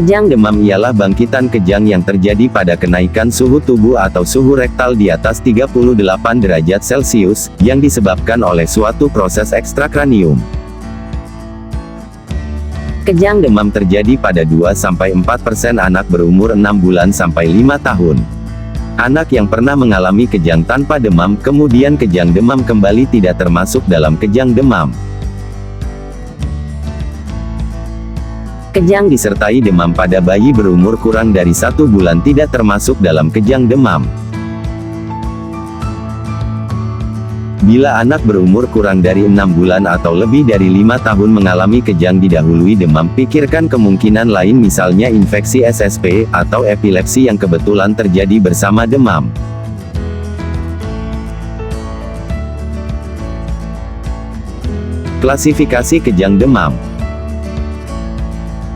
Kejang demam ialah bangkitan kejang yang terjadi pada kenaikan suhu tubuh atau suhu rektal di atas 38 derajat Celcius, yang disebabkan oleh suatu proses ekstrakranium. Kejang demam terjadi pada 2-4% anak berumur 6 bulan sampai 5 tahun. Anak yang pernah mengalami kejang tanpa demam, kemudian kejang demam kembali tidak termasuk dalam kejang demam. Kejang disertai demam pada bayi berumur kurang dari 1 bulan tidak termasuk dalam kejang demam. Bila anak berumur kurang dari 6 bulan atau lebih dari 5 tahun mengalami kejang didahului demam, pikirkan kemungkinan lain misalnya infeksi SSP, atau epilepsi yang kebetulan terjadi bersama demam. Klasifikasi kejang demam.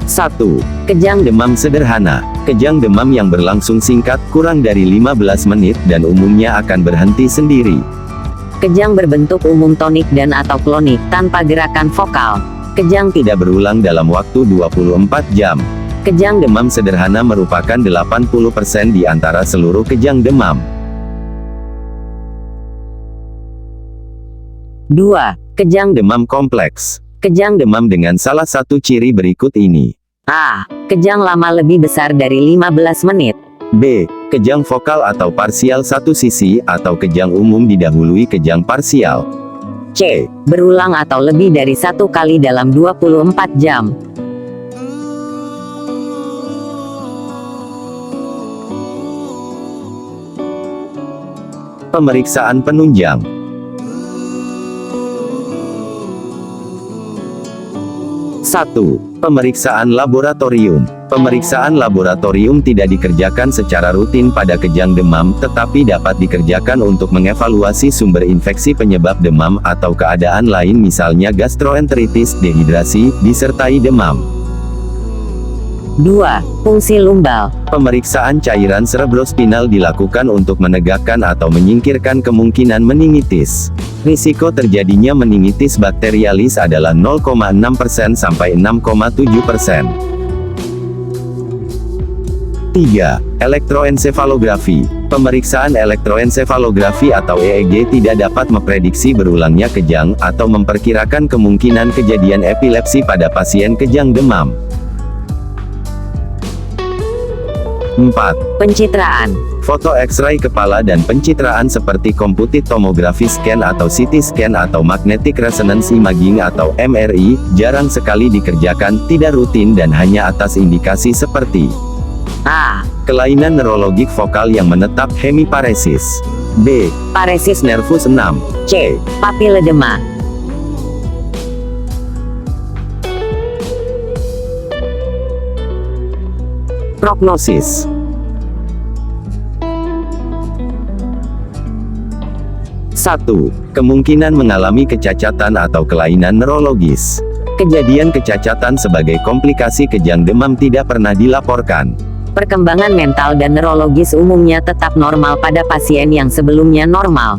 1. Kejang demam sederhana. Kejang demam yang berlangsung singkat, kurang dari 15 menit, dan umumnya akan berhenti sendiri. Kejang berbentuk umum tonik dan atau klonik, tanpa gerakan vokal. Kejang tidak berulang dalam waktu 24 jam. Kejang demam sederhana merupakan 80% di antara seluruh kejang demam. 2. Kejang demam kompleks. Kejang demam dengan salah satu ciri berikut ini. A. Kejang lama lebih besar dari 15 menit. B. Kejang vokal atau parsial satu sisi, atau kejang umum didahului kejang parsial. C. Berulang atau lebih dari 1 kali dalam 24 jam. Pemeriksaan penunjang. 1. Pemeriksaan laboratorium. Pemeriksaan laboratorium tidak dikerjakan secara rutin pada kejang demam, tetapi dapat dikerjakan untuk mengevaluasi sumber infeksi penyebab demam, atau keadaan lain misalnya gastroenteritis, dehidrasi, disertai demam. 2. Fungsi lumbal. Pemeriksaan cairan cerebrospinal dilakukan untuk menegakkan atau menyingkirkan kemungkinan meningitis. Risiko terjadinya meningitis bakterialis adalah 0,6% sampai 6,7%. 3. Elektroensefalografi. Pemeriksaan elektroensefalografi atau EEG tidak dapat memprediksi berulangnya kejang, atau memperkirakan kemungkinan kejadian epilepsi pada pasien kejang demam. 4. Pencitraan. Foto X-ray kepala dan pencitraan seperti computed tomography scan atau CT scan atau magnetic resonance imaging atau MRI, jarang sekali dikerjakan, tidak rutin dan hanya atas indikasi seperti A. Kelainan neurologik vokal yang menetap hemiparesis. B. Paresis nervus 6. C. Papiledema. Prognosis. 1. Kemungkinan mengalami kecacatan atau kelainan neurologis. Kejadian kecacatan sebagai komplikasi kejang demam tidak pernah dilaporkan. Perkembangan mental dan neurologis umumnya tetap normal pada pasien yang sebelumnya normal.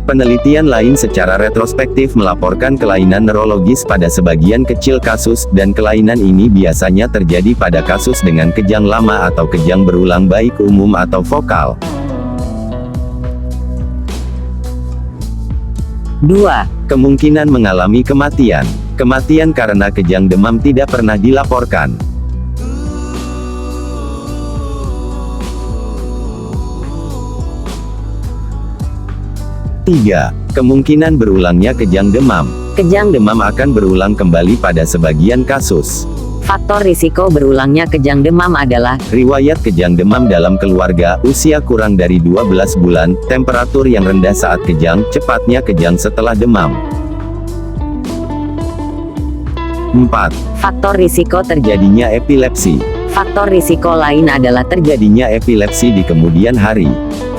Penelitian lain secara retrospektif melaporkan kelainan neurologis pada sebagian kecil kasus, dan kelainan ini biasanya terjadi pada kasus dengan kejang lama atau kejang berulang baik umum atau vokal. 2. Kemungkinan mengalami kematian. Kematian karena kejang demam tidak pernah dilaporkan. 3. Kemungkinan berulangnya kejang demam. Kejang demam akan berulang kembali pada sebagian kasus. Faktor risiko berulangnya kejang demam adalah riwayat kejang demam dalam keluarga, usia kurang dari 12 bulan, temperatur yang rendah saat kejang, cepatnya kejang setelah demam. 4. Faktor risiko terjadinya epilepsi. Faktor risiko lain adalah terjadinya epilepsi di kemudian hari.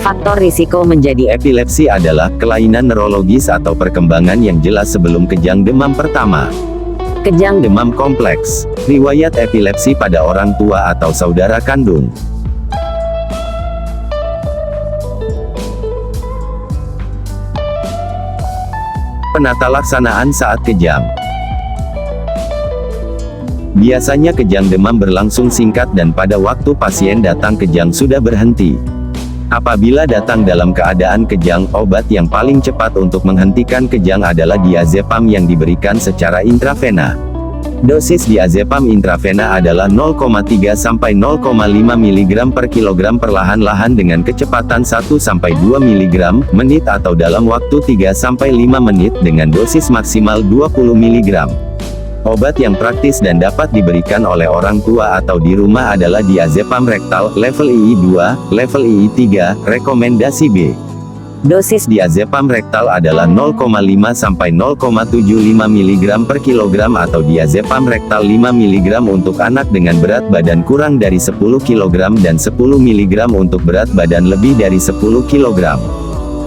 Faktor risiko menjadi epilepsi adalah kelainan neurologis atau perkembangan yang jelas sebelum kejang demam pertama. Kejang demam kompleks. Riwayat epilepsi pada orang tua atau saudara kandung. Penata laksanaan saat kejang. Biasanya kejang demam berlangsung singkat dan pada waktu pasien datang kejang sudah berhenti. Apabila datang dalam keadaan kejang, obat yang paling cepat untuk menghentikan kejang adalah diazepam yang diberikan secara intravena. Dosis diazepam intravena adalah 0,3 sampai 0,5 mg per kilogram perlahan-lahan dengan kecepatan 1 sampai 2 mg menit atau dalam waktu 3 sampai 5 menit dengan dosis maksimal 20 mg. Obat yang praktis dan dapat diberikan oleh orang tua atau di rumah adalah diazepam rektal, level II, level II3, rekomendasi B. Dosis diazepam rektal adalah 0,5 sampai 0,75 mg per kilogram atau diazepam rektal 5 mg untuk anak dengan berat badan kurang dari 10 kg dan 10 mg untuk berat badan lebih dari 10 kg.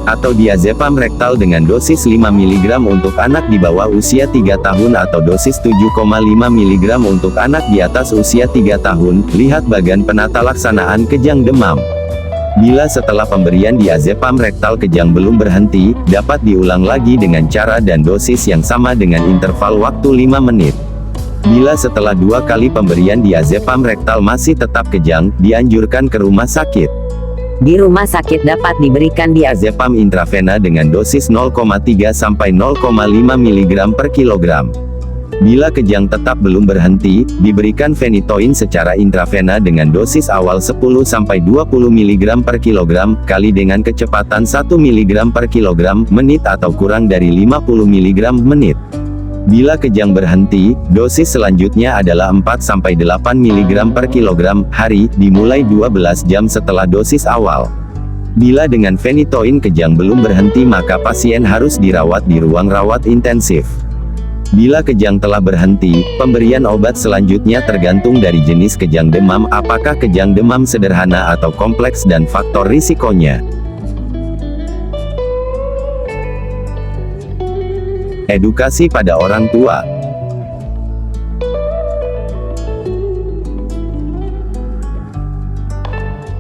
Atau diazepam rektal dengan dosis 5 mg untuk anak di bawah usia 3 tahun atau dosis 7,5 mg untuk anak di atas usia 3 tahun. Lihat bagan penata laksanaan kejang demam. Bila setelah pemberian diazepam rektal kejang belum berhenti, dapat diulang lagi dengan cara dan dosis yang sama dengan interval waktu 5 menit. Bila setelah 2 kali pemberian diazepam rektal masih tetap kejang, dianjurkan ke rumah sakit. Di rumah sakit dapat diberikan diazepam intravena dengan dosis 0,3 sampai 0,5 mg per kilogram. Bila kejang tetap belum berhenti, diberikan phenytoin secara intravena dengan dosis awal 10 sampai 20 mg per kilogram, kali dengan kecepatan 1 mg per kilogram menit atau kurang dari 50 mg menit. Bila kejang berhenti, dosis selanjutnya adalah 4-8 mg per kilogram hari, dimulai 12 jam setelah dosis awal. Bila dengan phenytoin kejang belum berhenti maka pasien harus dirawat di ruang rawat intensif. Bila kejang telah berhenti, pemberian obat selanjutnya tergantung dari jenis kejang demam, apakah kejang demam sederhana atau kompleks dan faktor risikonya. Edukasi pada orang tua.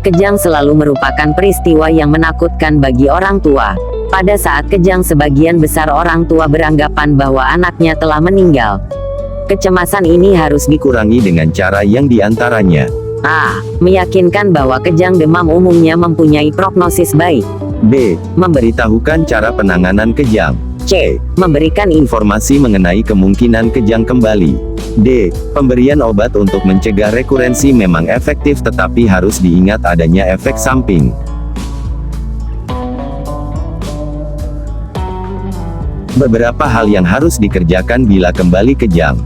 Kejang selalu merupakan peristiwa yang menakutkan bagi orang tua. Pada saat kejang sebagian besar orang tua beranggapan bahwa anaknya telah meninggal. Kecemasan ini harus Dikurangi dengan cara yang diantaranya A. Meyakinkan bahwa kejang demam umumnya mempunyai prognosis baik. B. Memberitahukan cara penanganan kejang. C. Memberikan informasi mengenai kemungkinan kejang kembali. D. Pemberian obat untuk mencegah rekurensi memang efektif tetapi harus diingat adanya efek samping. Beberapa hal yang harus dikerjakan bila kembali kejang.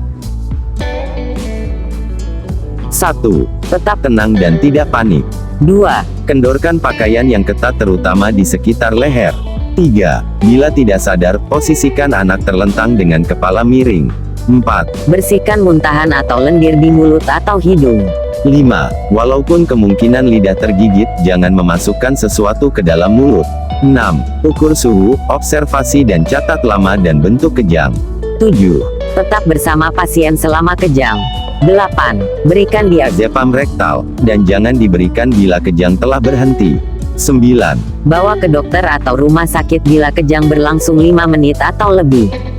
1. Tetap tenang dan tidak panik. 2. Kendorkan pakaian yang ketat terutama di sekitar leher. 3. Bila tidak sadar, posisikan anak terlentang dengan kepala miring. 4. Bersihkan muntahan atau lendir di mulut atau hidung. 5. Walaupun kemungkinan lidah tergigit, jangan memasukkan sesuatu ke dalam mulut. 6. Ukur suhu, observasi dan catat lama dan bentuk kejang. 7. Tetap bersama pasien selama kejang. 8. Berikan Diazepam rektal, dan jangan diberikan bila kejang telah berhenti. 9. Bawa ke dokter atau rumah sakit bila kejang berlangsung 5 menit atau lebih.